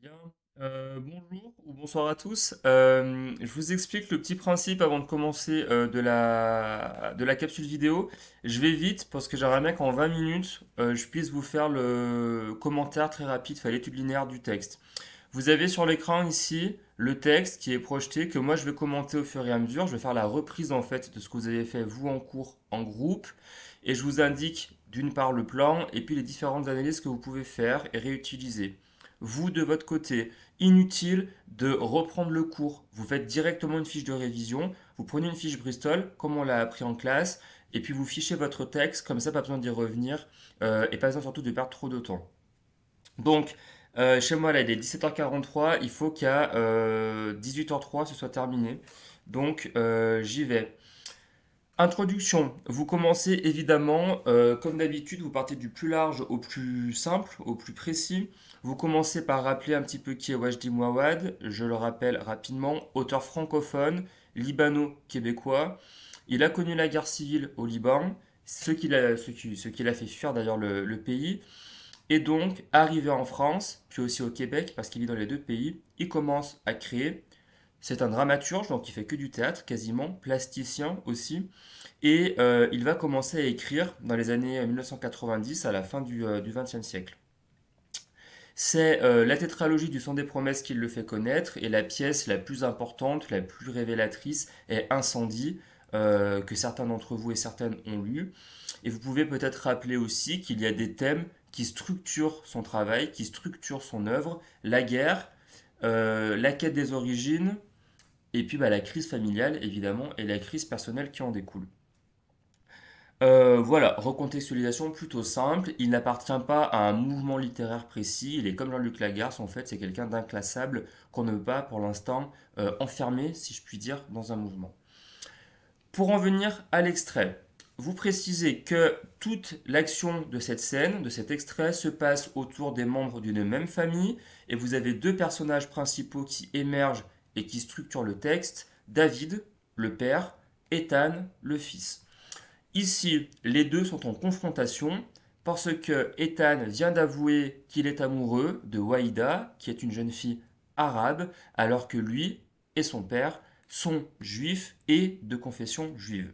Bien, bonjour ou bonsoir à tous. Je vous explique le petit principe avant de commencer de la capsule vidéo. Je vais vite parce que j'aimerais bien qu'en 20 minutes, je puisse vous faire le commentaire très rapide, enfin l'étude linéaire du texte. Vous avez sur l'écran ici le texte qui est projeté que moi je vais commenter au fur et à mesure. Je vais faire la reprise en fait de ce que vous avez fait vous en cours en groupe et je vous indique d'une part le plan et puis les différentes analyses que vous pouvez faire et réutiliser. Vous de votre côté, inutile de reprendre le cours. Vous faites directement une fiche de révision, vous prenez une fiche Bristol comme on l'a appris en classe et puis vous fichez votre texte, comme ça pas besoin d'y revenir et pas besoin surtout de perdre trop de temps. Donc, chez moi, là, il est 17h43. Il faut qu'à 18h03, ce soit terminé. Donc, j'y vais. Introduction. Vous commencez évidemment, comme d'habitude, vous partez du plus large au plus simple, au plus précis. Vous commencez par rappeler un petit peu qui est Wajdi Mouawad. Je le rappelle rapidement, auteur francophone, libano-québécois. Il a connu la guerre civile au Liban, ce qui l'a fait fuir d'ailleurs le pays. Et donc, arrivé en France, puis aussi au Québec, parce qu'il vit dans les deux pays, il commence à créer. C'est un dramaturge, donc il fait que du théâtre quasiment, plasticien aussi. Et il va commencer à écrire dans les années 1990, à la fin du XXe siècle. C'est la tétralogie du Sang des Promesses qui le fait connaître, et la pièce la plus importante, la plus révélatrice est Incendie, que certains d'entre vous et certaines ont lu. Et vous pouvez peut-être rappeler aussi qu'il y a des thèmes qui structurent son travail, qui structurent son œuvre, la guerre, la quête des origines, et puis la crise familiale évidemment, et la crise personnelle qui en découle. Voilà, recontextualisation plutôt simple. Il n'appartient pas à un mouvement littéraire précis. Il est comme Jean-Luc Lagarce, en fait, c'est quelqu'un d'inclassable qu'on ne peut pas, pour l'instant, enfermer, si je puis dire, dans un mouvement. Pour en venir à l'extrait, vous précisez que toute l'action de cette scène, de cet extrait, se passe autour des membres d'une même famille et vous avez deux personnages principaux qui émergent et qui structurent le texte, David, le père, Ethan, le fils. Ici, les deux sont en confrontation parce que Ethan vient d'avouer qu'il est amoureux de Waïda, qui est une jeune fille arabe, alors que lui et son père sont juifs et de confession juive.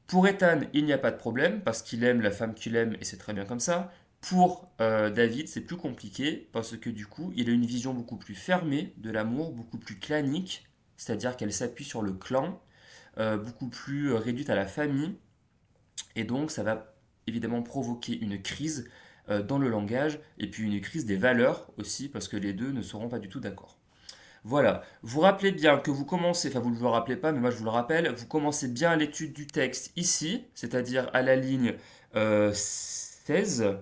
Pour Ethan, il n'y a pas de problème parce qu'il aime la femme qu'il aime et c'est très bien comme ça. Pour David, c'est plus compliqué parce que du coup, il a une vision beaucoup plus fermée de l'amour, beaucoup plus clanique, c'est-à-dire qu'elle s'appuie sur le clan, beaucoup plus réduite à la famille. Et donc, ça va évidemment provoquer une crise dans le langage et puis une crise des valeurs aussi parce que les deux ne seront pas du tout d'accord. Voilà, vous rappelez bien que vous commencez, enfin vous ne le rappelez pas, mais moi je vous le rappelle, vous commencez bien l'étude du texte ici, c'est-à-dire à la ligne 16,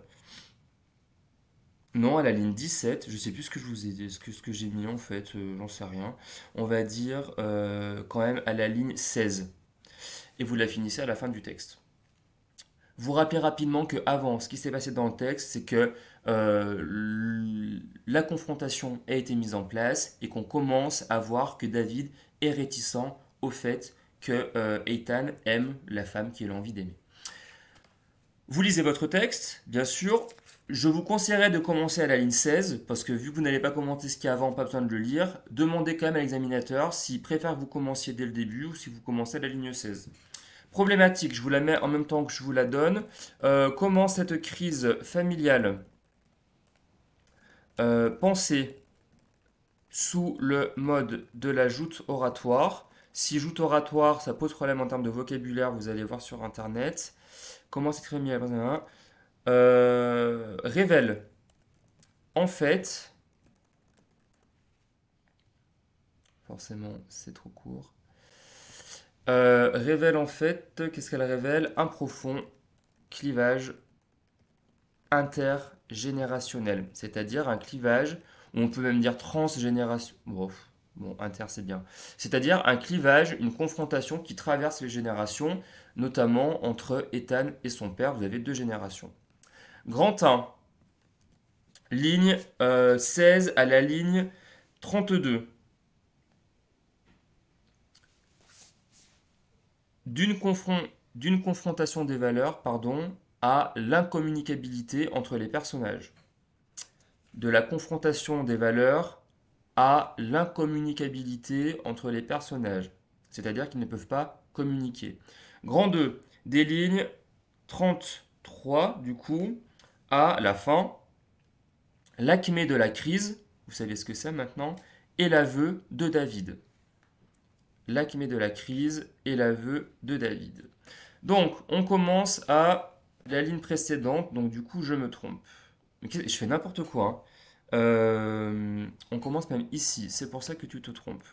non, à la ligne 17, je ne sais plus ce que je vous ai dit, ce que j'ai mis en fait, j'en sais rien. On va dire quand même à la ligne 16, et vous la finissez à la fin du texte. Vous rappelez rapidement que avant, ce qui s'est passé dans le texte, c'est que la confrontation a été mise en place et qu'on commence à voir que David est réticent au fait que Ethan aime la femme qu'il a envie d'aimer. Vous lisez votre texte, bien sûr. Je vous conseillerais de commencer à la ligne 16, parce que vu que vous n'allez pas commenter ce qu'il y a avant, pas besoin de le lire. Demandez quand même à l'examinateur s'il préfère que vous commenciez dès le début ou si vous commencez à la ligne 16. Problématique, je vous la mets en même temps que je vous la donne. Comment cette crise familiale pensée sous le mode de la joute oratoire. Si joute oratoire, ça pose problème en termes de vocabulaire, vous allez voir sur internet. Comment cette crise familiale révèle en fait, forcément c'est trop court, révèle en fait, qu'est-ce qu'elle révèle? Un profond clivage intergénérationnel, c'est-à-dire un clivage, ou on peut même dire transgénération. Bon, inter c'est bien. C'est-à-dire un clivage, une confrontation qui traverse les générations, notamment entre Ethan et son père. Vous avez deux générations. Grand 1, ligne 16 à la ligne 32. D'une confron- d'une confrontation des valeurs, pardon, à l'incommunicabilité entre les personnages. de la confrontation des valeurs à l'incommunicabilité entre les personnages, c'est-à-dire qu'ils ne peuvent pas communiquer. Grand 2, des lignes 33 du coup à la fin, l'acmé de la crise, vous savez ce que c'est maintenant, et l'aveu de David. L'acmé de la crise et l'aveu de David. Donc, on commence à la ligne précédente, donc du coup, je me trompe. Mais je fais n'importe quoi, hein. On commence même ici, c'est pour ça que tu te trompes.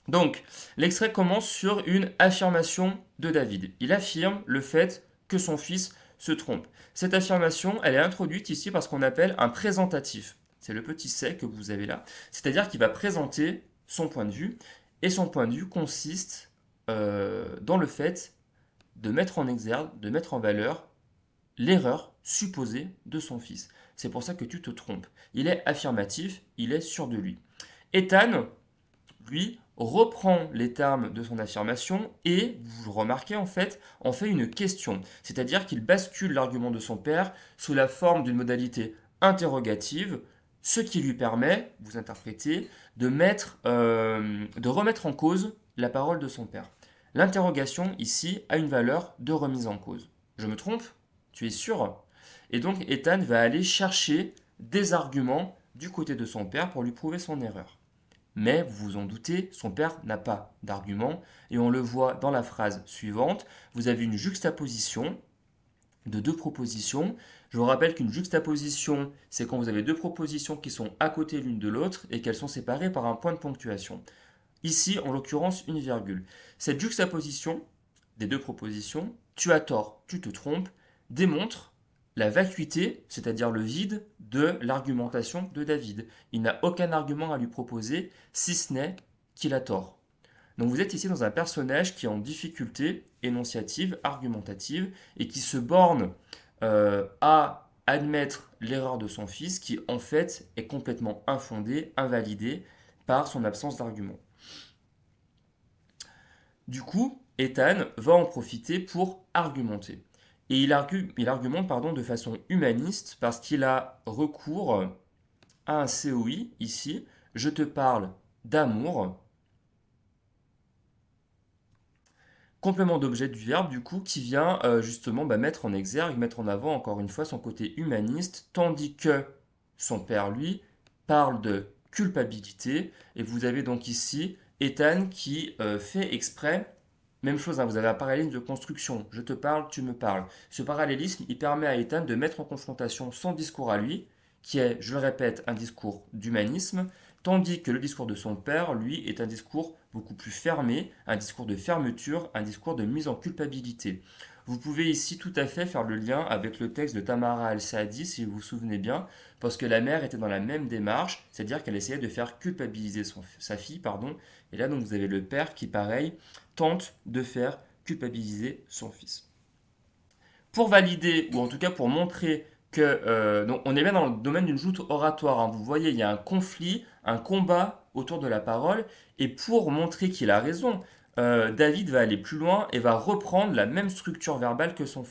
Donc, l'extrait commence sur une affirmation de David. Il affirme le fait que son fils se trompe. Cette affirmation, elle est introduite ici par ce qu'on appelle un présentatif. C'est le petit C que vous avez là. C'est-à-dire qu'il va présenter son point de vue. Et son point de vue consiste dans le fait de mettre en exergue, de mettre en valeur l'erreur supposée de son fils. C'est pour ça que tu te trompes. Il est affirmatif, il est sûr de lui. Ethan, lui, reprend les termes de son affirmation et, vous le remarquez en fait une question. C'est-à-dire qu'il bascule l'argument de son père sous la forme d'une modalité interrogative, ce qui lui permet, vous interprétez, de remettre en cause la parole de son père. L'interrogation, ici, a une valeur de remise en cause. Je me trompe? Tu es sûr? Et donc, Ethan va aller chercher des arguments du côté de son père pour lui prouver son erreur. Mais vous vous en doutez, son père n'a pas d'argument, et on le voit dans la phrase suivante. Vous avez une juxtaposition de deux propositions. Je vous rappelle qu'une juxtaposition, c'est quand vous avez deux propositions qui sont à côté l'une de l'autre et qu'elles sont séparées par un point de ponctuation. Ici, en l'occurrence, une virgule. Cette juxtaposition des deux propositions, tu as tort, tu te trompes, démontre la vacuité, c'est-à-dire le vide de l'argumentation de David. Il n'a aucun argument à lui proposer, si ce n'est qu'il a tort. Donc vous êtes ici dans un personnage qui est en difficulté énonciative, argumentative, et qui se borne à admettre l'erreur de son fils, qui en fait est complètement infondée, invalidée par son absence d'argument. Du coup, Ethan va en profiter pour argumenter. Et il argumente de façon humaniste parce qu'il a recours à un COI ici. Je te parle d'amour. Complément d'objet du verbe, du coup, qui vient justement mettre en exergue, mettre en avant encore une fois son côté humaniste, tandis que son père, lui, parle de culpabilité. Et vous avez donc ici Ethan qui fait exprès, même chose, hein, vous avez un parallélisme de construction, je te parle, tu me parles. Ce parallélisme, il permet à Ethan de mettre en confrontation son discours à lui, qui est, je le répète, un discours d'humanisme, tandis que le discours de son père, lui, est un discours beaucoup plus fermé, un discours de fermeture, un discours de mise en culpabilité. Vous pouvez ici tout à fait faire le lien avec le texte de Tamara al-Saadi, si vous vous souvenez bien, parce que la mère était dans la même démarche, c'est-à-dire qu'elle essayait de faire culpabiliser sa fille, et là donc vous avez le père qui, pareil, tente de faire culpabiliser son fils. Pour valider, ou en tout cas pour montrer que donc on est bien dans le domaine d'une joute oratoire, hein. Vous voyez, il y a un conflit, un combat autour de la parole, et pour montrer qu'il a raison, David va aller plus loin et va reprendre la même structure verbale que son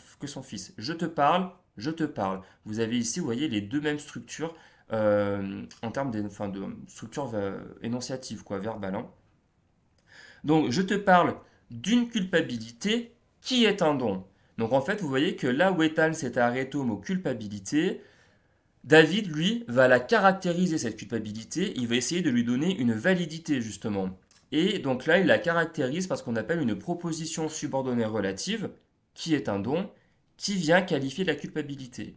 fils. Je te parle, je te parle. Vous avez ici, vous voyez, les deux mêmes structures en termes de structure énonciative, quoi, verbale, hein. Donc, je te parle d'une culpabilité qui est un don. Donc, en fait, vous voyez que là où Ethan s'est arrêté au mot culpabilité, David, lui, va la caractériser, cette culpabilité. Il va essayer de lui donner une validité, justement. Et donc là, il la caractérise par ce qu'on appelle une proposition subordonnée relative, qui est un don, qui vient qualifier la culpabilité.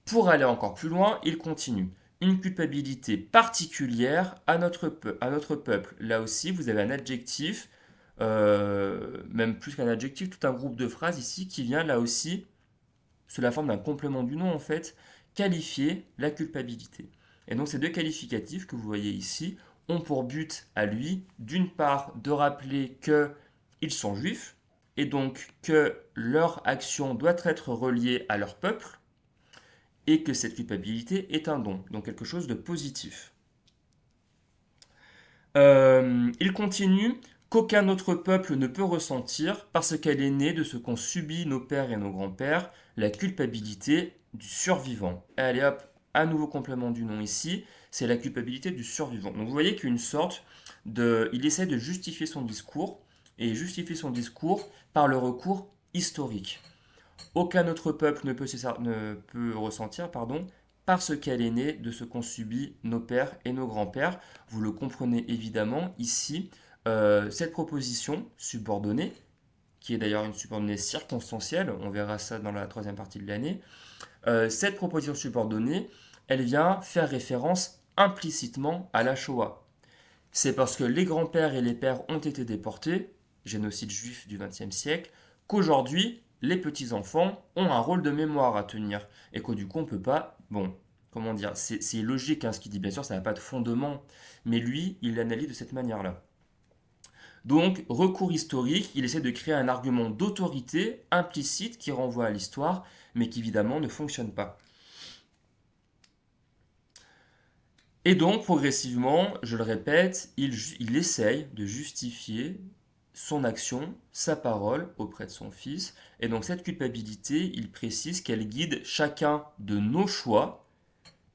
Pour aller encore plus loin, il continue. Une culpabilité particulière à notre peuple. Là aussi, vous avez un adjectif, même plus qu'un adjectif, tout un groupe de phrases ici qui vient là aussi, sous la forme d'un complément du nom en fait, qualifier la culpabilité. Et donc ces deux qualificatifs que vous voyez ici ont pour but à lui, d'une part, de rappeler qu'ils sont juifs, et donc que leur action doit être reliée à leur peuple, et que cette culpabilité est un don, donc quelque chose de positif. Il continue qu'aucun autre peuple ne peut ressentir, parce qu'elle est née de ce qu'ont subi nos pères et nos grands-pères, la culpabilité du survivant. Allez hop, un nouveau complément du nom ici, c'est la culpabilité du survivant. Donc vous voyez qu'une sorte de... Il essaie de justifier son discours, et justifier son discours par le recours historique. Aucun autre peuple ne peut ressentir, pardon, parce qu'elle est née de ce qu'ont subi nos pères et nos grands-pères. Vous le comprenez évidemment ici, cette proposition subordonnée, qui est d'ailleurs une subordonnée circonstancielle, on verra ça dans la troisième partie de l'année, cette proposition subordonnée, elle vient faire référence implicitement à la Shoah. C'est parce que les grands-pères et les pères ont été déportés, génocide juif du XXe siècle, qu'aujourd'hui, les petits-enfants ont un rôle de mémoire à tenir. Et que du coup, on ne peut pas... Bon, comment dire, c'est logique hein, ce qu'il dit, bien sûr, ça n'a pas de fondement. Mais lui, il l'analyse de cette manière-là. Donc, recours historique, il essaie de créer un argument d'autorité implicite qui renvoie à l'histoire, mais qui évidemment ne fonctionne pas. Et donc, progressivement, je le répète, il essaye de justifier son action, sa parole auprès de son fils. Et donc, cette culpabilité, il précise qu'elle guide chacun de nos choix.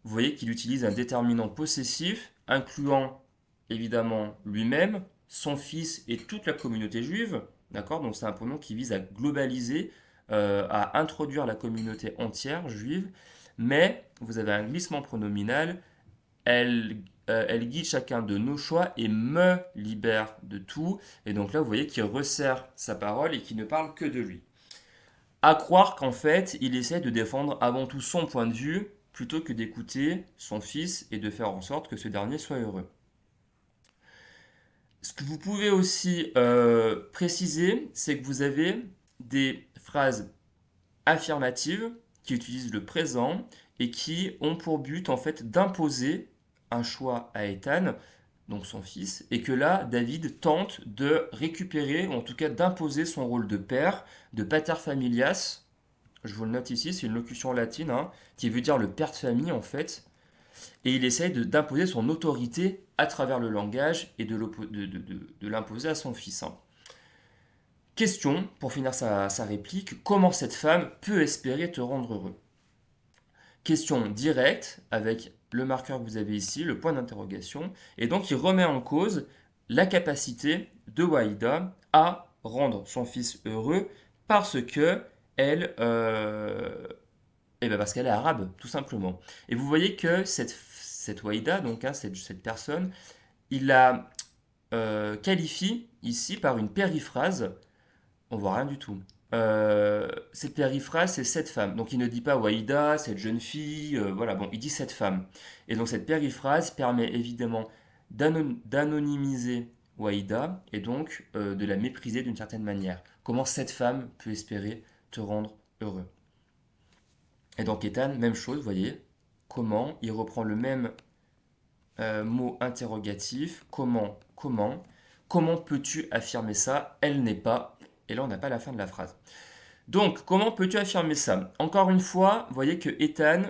Vous voyez qu'il utilise un déterminant possessif, incluant évidemment lui-même, son fils et toute la communauté juive. D'accord? Donc, c'est un pronom qui vise à globaliser, à introduire la communauté entière juive. Mais vous avez un glissement pronominal elle guide chacun de nos choix et me libère de tout. Et donc là, vous voyez qu'il resserre sa parole et qu'il ne parle que de lui. À croire qu'en fait, il essaie de défendre avant tout son point de vue plutôt que d'écouter son fils et de faire en sorte que ce dernier soit heureux. Ce que vous pouvez aussi préciser, c'est que vous avez des phrases affirmatives qui utilisent le présent et qui ont pour but en fait d'imposer un choix à Ethan, donc son fils, et que là, David tente de récupérer, ou en tout cas d'imposer son rôle de père, de pater familias. Je vous le note ici, c'est une locution latine, hein, qui veut dire le père de famille en fait. Et il essaye d'imposer son autorité à travers le langage et de l'imposer à son fils. Hein. Question, pour finir sa réplique, comment cette femme peut espérer te rendre heureux? Question directe, avec le marqueur que vous avez ici, le point d'interrogation, et donc il remet en cause la capacité de Waïda à rendre son fils heureux parce que elle, parce qu'elle est arabe, tout simplement. Et vous voyez que cette Waïda, donc hein, cette personne, il la qualifie ici par une périphrase. On voit rien du tout. Cette périphrase, c'est cette femme. Donc il ne dit pas Waïda, cette jeune fille, voilà, bon, il dit cette femme. Et donc cette périphrase permet évidemment d'anonymiser Waïda et donc de la mépriser d'une certaine manière. Comment cette femme peut espérer te rendre heureux? Et donc Ethan, même chose, vous voyez, comment, il reprend le même mot interrogatif, comment peux-tu affirmer ça? Elle n'est pas, et là on n'a pas la fin de la phrase. Donc, comment peux-tu affirmer ça? Encore une fois, vous voyez que Ethan...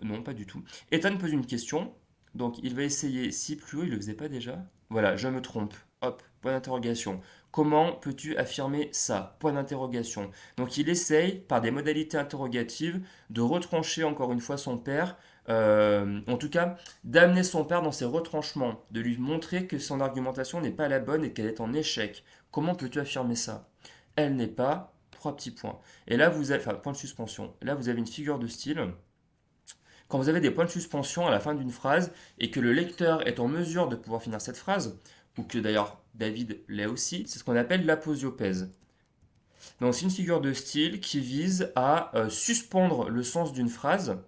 non, pas du tout. Ethan pose une question. Donc, il va essayer... Si plus haut, il ne le faisait pas déjà? Voilà, je me trompe. Hop, point d'interrogation. Comment peux-tu affirmer ça? Point d'interrogation. Donc, il essaye, par des modalités interrogatives, de retrancher encore une fois son père. En tout cas, d'amener son père dans ses retranchements. De lui montrer que son argumentation n'est pas la bonne et qu'elle est en échec. Comment peux-tu affirmer ça? Elle n'est pas, trois petits points. Et là, vous avez, enfin, point de suspension. Là, vous avez une figure de style. Quand vous avez des points de suspension à la fin d'une phrase et que le lecteur est en mesure de pouvoir finir cette phrase, ou que d'ailleurs David l'est aussi, c'est ce qu'on appelle l'aposiopèse. Donc, c'est une figure de style qui vise à suspendre le sens d'une phrase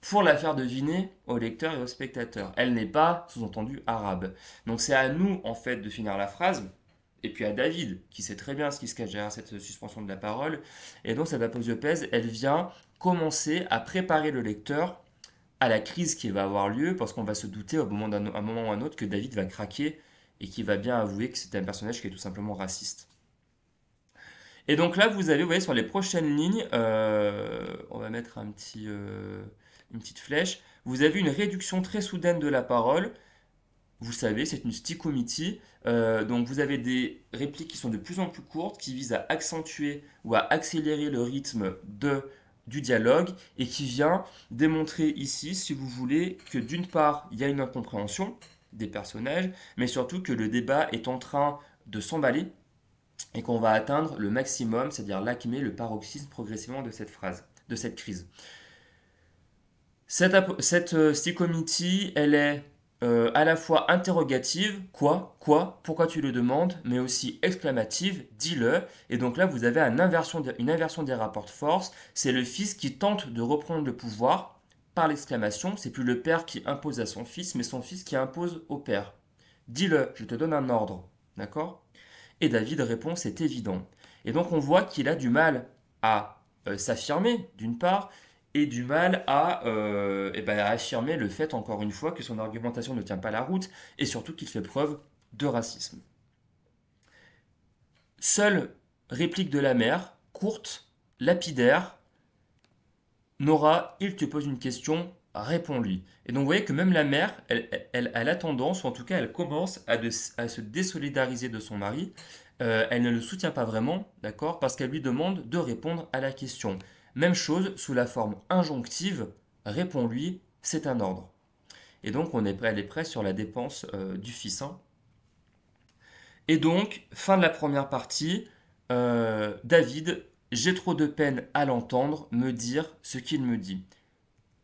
pour la faire deviner au lecteur et au spectateur. Elle n'est pas, sous-entendu, arabe. Donc, c'est à nous, en fait, de finir la phrase et puis à David, qui sait très bien ce qui se cache derrière cette suspension de la parole. Et donc cette aposiopèse, elle vient commencer à préparer le lecteur à la crise qui va avoir lieu, parce qu'on va se douter à un moment ou un autre que David va craquer et qu'il va bien avouer que c'est un personnage qui est tout simplement raciste. Et donc là, vous voyez, sur les prochaines lignes, on va mettre une petite flèche, vous avez une réduction très soudaine de la parole. Vous savez, c'est une stichométie. Donc vous avez des répliques qui sont de plus en plus courtes, qui visent à accentuer ou à accélérer le rythme de du dialogue et qui vient démontrer ici, si vous voulez, que d'une part, il y a une incompréhension des personnages, mais surtout que le débat est en train de s'emballer et qu'on va atteindre le maximum, c'est-à-dire l'acmé, le paroxysme progressivement de cette phrase, de cette crise. Cette stick committee, elle est à la fois interrogative, quoi, pourquoi tu le demandes, mais aussi exclamative, dis-le. Et donc là, vous avez une inversion des rapports de force. C'est le fils qui tente de reprendre le pouvoir par l'exclamation. C'est plus le père qui impose à son fils, mais son fils qui impose au père. Dis-le, je te donne un ordre. D'accord? Et David répond, c'est évident. Et donc on voit qu'il a du mal à s'affirmer, d'une part, et du mal à affirmer le fait, encore une fois, que son argumentation ne tient pas la route, et surtout qu'il fait preuve de racisme. Seule réplique de la mère, courte, lapidaire, Nora, il te pose une question, réponds-lui. Et donc vous voyez que même la mère, elle a tendance, ou en tout cas elle commence à se désolidariser de son mari. Elle ne le soutient pas vraiment, d'accord, parce qu'elle lui demande de répondre à la question. Même chose sous la forme injonctive, réponds-lui, c'est un ordre. Et donc elle est prête sur la dépense du fils, hein. Et donc, fin de la première partie, David, j'ai trop de peine à l'entendre me dire ce qu'il me dit.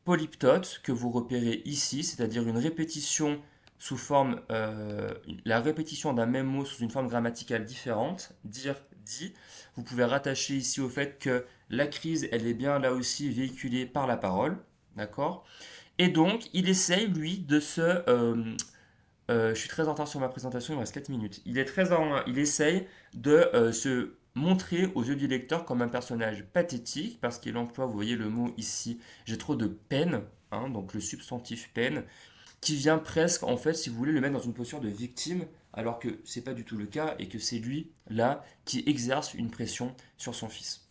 Polyptote, que vous repérez ici, c'est-à-dire une répétition sous forme, la répétition d'un même mot sous une forme grammaticale différente, dire, dit. Vous pouvez rattacher ici au fait que la crise, elle est bien là aussi véhiculée par la parole, d'accord? Et donc, il essaye, lui, je suis très en retard sur ma présentation, il me reste 4 minutes. Il essaye de se montrer aux yeux du lecteur comme un personnage pathétique, parce qu'il emploie, vous voyez le mot ici, j'ai trop de peine, hein, donc le substantif peine, qui vient presque, en fait, si vous voulez, le mettre dans une posture de victime, alors que c'est pas du tout le cas, et que c'est lui, là, qui exerce une pression sur son fils.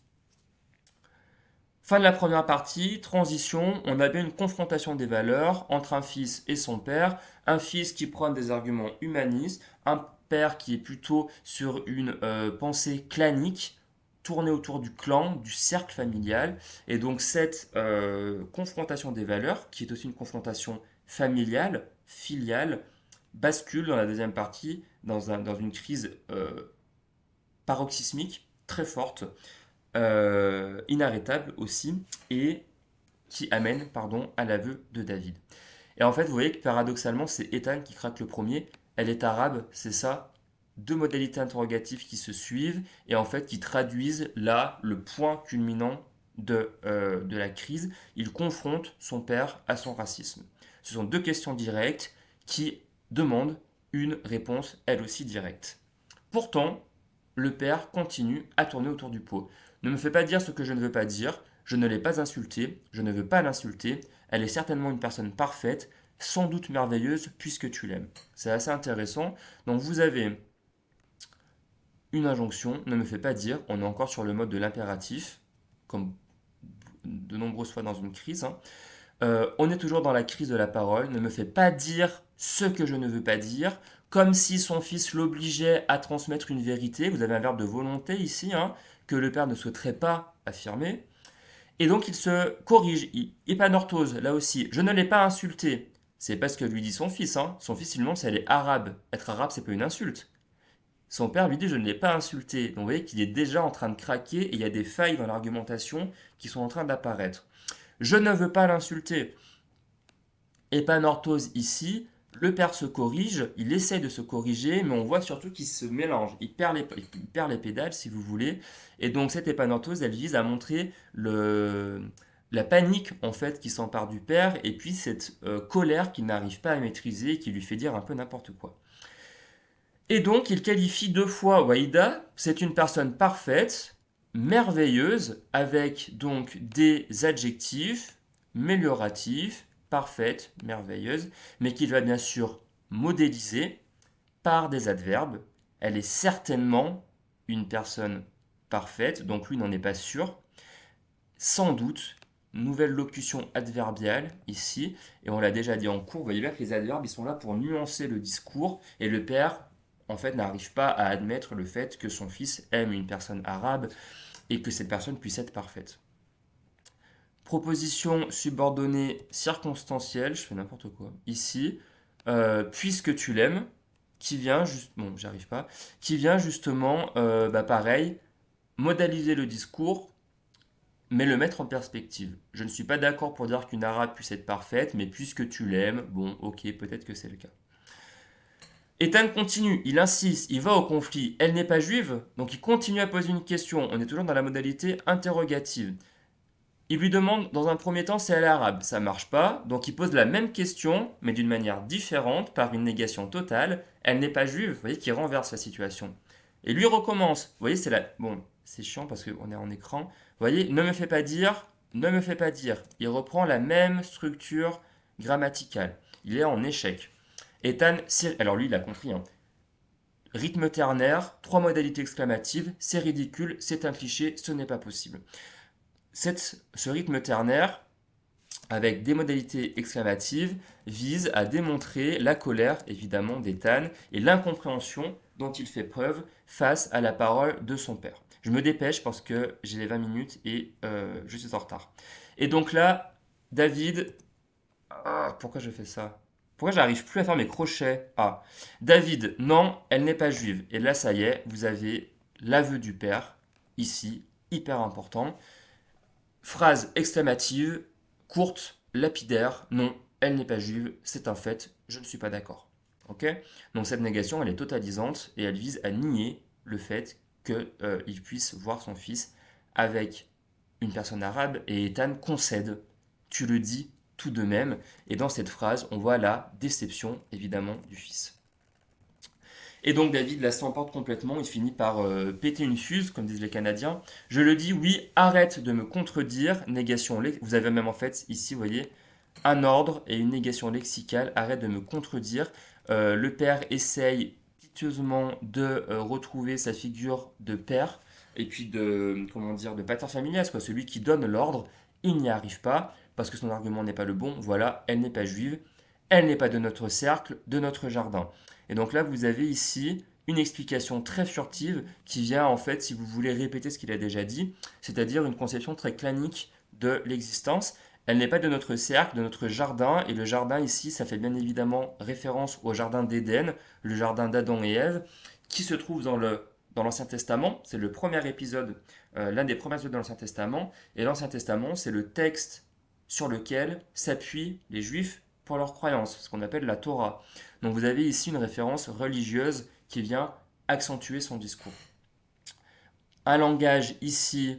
Fin de la première partie, transition, on a bien une confrontation des valeurs entre un fils et son père, un fils qui prend des arguments humanistes, un père qui est plutôt sur une pensée clanique, tournée autour du clan, du cercle familial, et donc cette confrontation des valeurs, qui est aussi une confrontation familiale, filiale, bascule dans la deuxième partie dans une crise paroxysmique très forte, inarrêtable aussi, et qui amène pardon, à l'aveu de David. Et en fait, vous voyez que paradoxalement, c'est Ethan qui craque le premier. Elle est arabe, c'est ça. Deux modalités interrogatives qui se suivent et en fait qui traduisent là le point culminant de la crise. Il confronte son père à son racisme. Ce sont deux questions directes qui demandent une réponse elle aussi directe. Pourtant, le père continue à tourner autour du pot. Ne me fais pas dire ce que je ne veux pas dire. Je ne l'ai pas insultée. Je ne veux pas l'insulter. Elle est certainement une personne parfaite, sans doute merveilleuse, puisque tu l'aimes. C'est assez intéressant. Donc vous avez une injonction, ne me fais pas dire. On est encore sur le mode de l'impératif, comme de nombreuses fois dans une crise, hein. On est toujours dans la crise de la parole. Ne me fais pas dire ce que je ne veux pas dire, comme si son fils l'obligeait à transmettre une vérité. Vous avez un verbe de volonté ici, hein, que le père ne souhaiterait pas affirmer. Et donc il se corrige, il épanorthose, là aussi. Je ne l'ai pas insulté. C'est pas ce que lui dit son fils, hein. Son fils, il lui demande si elle est arabe. Être arabe, c'est pas une insulte. Son père lui dit je ne l'ai pas insulté. Donc vous voyez qu'il est déjà en train de craquer et il y a des failles dans l'argumentation qui sont en train d'apparaître. Je ne veux pas l'insulter. Épanorthose ici, le père se corrige, il essaie de se corriger, mais on voit surtout qu'il se mélange, il perd les pédales si vous voulez, et donc cette épanorthose, elle vise à montrer la panique en fait qui s'empare du père, et puis cette colère qu'il n'arrive pas à maîtriser, qui lui fait dire un peu n'importe quoi. Et donc il qualifie deux fois Waïda, c'est une personne parfaite, merveilleuse, avec donc des adjectifs mélioratifs, parfaite, merveilleuse, mais qu'il va bien sûr modéliser par des adverbes. Elle est certainement une personne parfaite, donc lui n'en est pas sûr. Sans doute, nouvelle locution adverbiale ici, et on l'a déjà dit en cours, vous voyez bien que les adverbes ils sont là pour nuancer le discours, et le père en fait n'arrive pas à admettre le fait que son fils aime une personne arabe et que cette personne puisse être parfaite. proposition subordonnée circonstancielle, je fais n'importe quoi, ici, puisque tu l'aimes, qui vient juste, bon, j'arrive pas, qui vient justement, pareil, modaliser le discours, mais le mettre en perspective. Je ne suis pas d'accord pour dire qu'une arabe puisse être parfaite, mais puisque tu l'aimes, bon, ok, peut-être que c'est le cas. Ethan continue, il insiste, il va au conflit. Elle n'est pas juive, donc il continue à poser une question. On est toujours dans la modalité interrogative. Il lui demande dans un premier temps si elle est arabe. Ça marche pas, donc il pose la même question, mais d'une manière différente, par une négation totale. Elle n'est pas juive, vous voyez, qui renverse la situation. Et lui recommence. Vous voyez, c'est la. Bon, c'est chiant parce qu'on est en écran. Vous voyez, ne me fais pas dire, ne me fais pas dire. Il reprend la même structure grammaticale. Il est en échec. Ethan, alors lui, il a compris, hein. Rythme ternaire, trois modalités exclamatives, c'est ridicule, c'est un cliché, ce n'est pas possible. Ce rythme ternaire, avec des modalités exclamatives, vise à démontrer la colère, évidemment, d'Ethan et l'incompréhension dont il fait preuve face à la parole de son père. Je me dépêche parce que j'ai les 20 minutes et je suis en retard. Et donc là, David... pourquoi je fais ça? Pourquoi j'arrive plus à faire mes crochets? Ah, David, non, elle n'est pas juive. Et là, ça y est, vous avez l'aveu du père, ici, hyper important. Phrase exclamative, courte, lapidaire, non, elle n'est pas juive, c'est un fait, je ne suis pas d'accord. Ok? Donc cette négation, elle est totalisante et elle vise à nier le fait qu'il puisse voir son fils avec une personne arabe et Ethan concède, tu le dis tout de même. Et dans cette phrase, on voit la déception, évidemment, du fils. Et donc David la s'emporte complètement, il finit par péter une fuse, comme disent les Canadiens. Je le dis, oui, arrête de me contredire, négation lexique. Vous avez même en fait, ici, vous voyez, un ordre et une négation lexicale, arrête de me contredire. Le père essaye piteusement de retrouver sa figure de père, et puis de, comment dire, de pater familias, quoi, celui qui donne l'ordre. Il n'y arrive pas, parce que son argument n'est pas le bon. Voilà, elle n'est pas juive, elle n'est pas de notre cercle, de notre jardin. Et donc là, vous avez ici une explication très furtive qui vient en fait, si vous voulez répéter ce qu'il a déjà dit, c'est-à-dire une conception très clanique de l'existence. Elle n'est pas de notre cercle, de notre jardin, et le jardin ici, ça fait bien évidemment référence au jardin d'Éden, le jardin d'Adam et Ève, qui se trouve dans l'Ancien Testament. C'est le premier épisode, l'un des premiers épisodes de l'Ancien Testament, et l'Ancien Testament, c'est le texte sur lequel s'appuient les Juifs pour leurs croyances, ce qu'on appelle la Torah. Donc vous avez ici une référence religieuse qui vient accentuer son discours. Un langage ici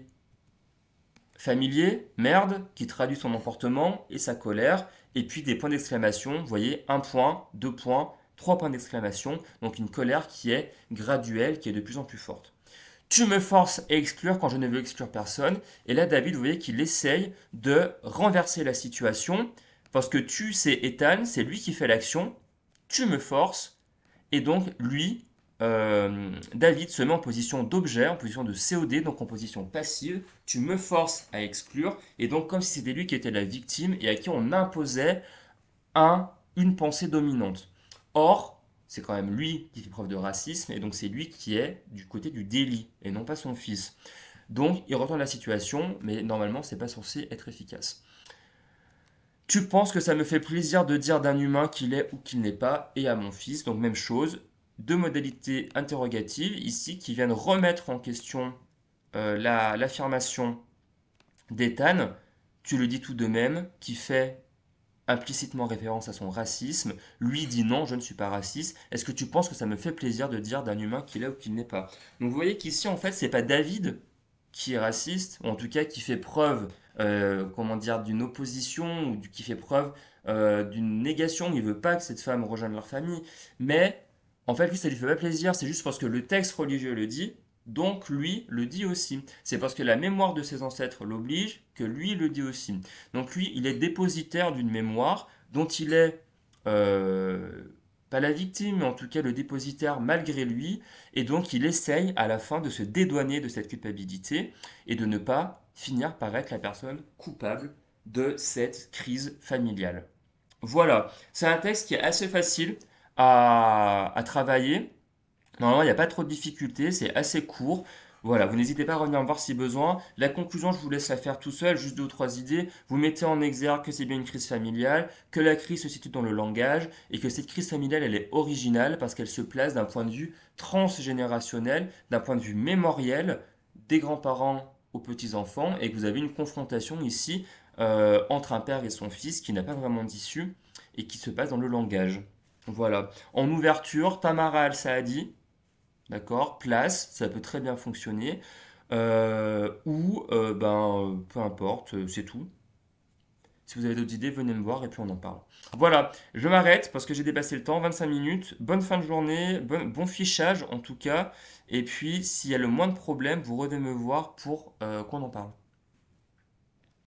familier, merde, qui traduit son emportement et sa colère, et puis des points d'exclamation, vous voyez, un point, deux points, trois points d'exclamation, donc une colère qui est graduelle, qui est de plus en plus forte. Tu me forces à exclure quand je ne veux exclure personne. Et là, David, vous voyez qu'il essaye de renverser la situation, parce que tu, c'est Ethan, c'est lui qui fait l'action, tu me forces, et donc lui, David se met en position d'objet, en position de COD, donc en position passive, tu me forces à exclure, et donc comme si c'était lui qui était la victime et à qui on imposait une pensée dominante. Or, c'est quand même lui qui fait preuve de racisme, et donc c'est lui qui est du côté du délit, et non pas son fils. Donc il retourne la situation, mais normalement c'est pas censé être efficace. Tu penses que ça me fait plaisir de dire d'un humain qu'il est ou qu'il n'est pas, et à mon fils, donc même chose, deux modalités interrogatives ici qui viennent remettre en question l'affirmation d'Ethan, tu le dis tout de même, qui fait implicitement référence à son racisme, lui dit non, je ne suis pas raciste, est-ce que tu penses que ça me fait plaisir de dire d'un humain qu'il est ou qu'il n'est pas? Donc vous voyez qu'ici en fait c'est pas David qui est raciste, ou en tout cas qui fait preuve comment dire, d'une opposition, ou qui fait preuve d'une négation, il veut pas que cette femme rejoigne leur famille, mais en fait lui ça lui fait pas plaisir, c'est juste parce que le texte religieux le dit, donc lui le dit aussi. C'est parce que la mémoire de ses ancêtres l'oblige que lui le dit aussi. Donc lui, il est dépositaire d'une mémoire dont il est pas la victime, mais en tout cas le dépositaire malgré lui. Et donc il essaye à la fin de se dédouaner de cette culpabilité et de ne pas finir par être la personne coupable de cette crise familiale. Voilà, c'est un texte qui est assez facile à travailler. Normalement, il n'y a pas trop de difficultés, c'est assez court. Voilà, vous n'hésitez pas à revenir me voir si besoin. La conclusion, je vous laisse la faire tout seul, juste deux ou trois idées. Vous mettez en exergue que c'est bien une crise familiale, que la crise se situe dans le langage, et que cette crise familiale, elle est originale parce qu'elle se place d'un point de vue transgénérationnel, d'un point de vue mémoriel, des grands-parents aux petits-enfants, et que vous avez une confrontation ici entre un père et son fils qui n'a pas vraiment d'issue, et qui se passe dans le langage. Voilà. En ouverture, Tamara Al-Saadi, d'accord, place, ça peut très bien fonctionner. Peu importe, c'est tout. Si vous avez d'autres idées, venez me voir et puis on en parle. Voilà, je m'arrête parce que j'ai dépassé le temps, 25 minutes. Bonne fin de journée, bon fichage en tout cas. Et puis, s'il y a le moins de problèmes, vous revenez me voir pour qu'on en parle.